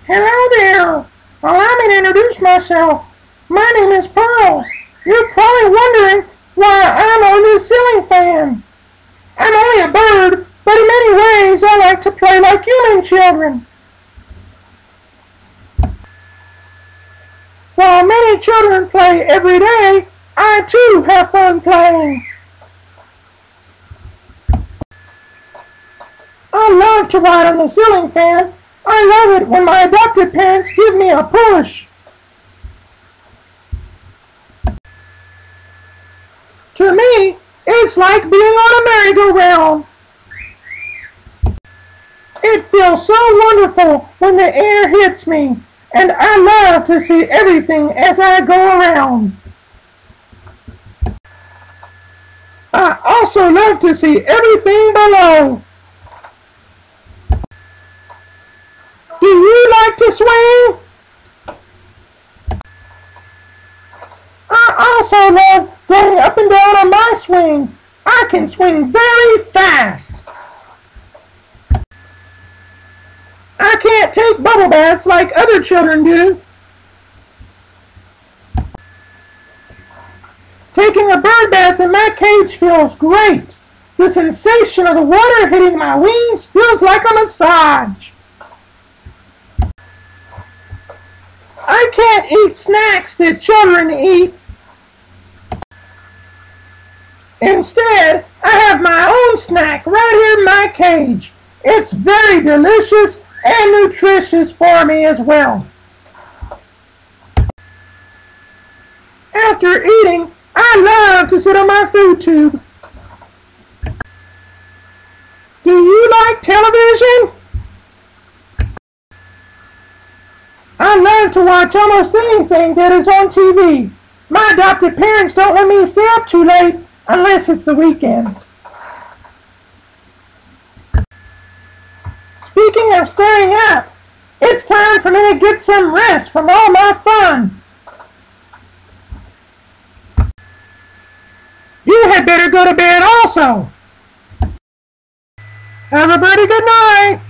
Hello there. Allow me to introduce myself. My name is Pearl. You're probably wondering why I'm on this ceiling fan. I'm only a bird, but in many ways I like to play like human children. While many children play every day, I too have fun playing. I love to ride on the ceiling fan. I love it when my adopted parents give me a push. To me, it's like being on a merry-go-round. It feels so wonderful when the air hits me, and I love to see everything as I go around. I also love to see everything below. Do you like to swing? I also love going up and down on my swing. I can swing very fast. I can't take bubble baths like other children do. Taking a bird bath in my cage feels great. The sensation of the water hitting my wings feels like a massage. I can't eat snacks that children eat. Instead, I have my own snack right here in my cage. It's very delicious and nutritious for me as well. After eating, I love to sit on my food tube. Do you like television? I love to watch almost anything that is on TV. My adopted parents don't let me stay up too late unless it's the weekend. Speaking of staying up, it's time for me to get some rest from all my fun. You had better go to bed also. Everybody, good night.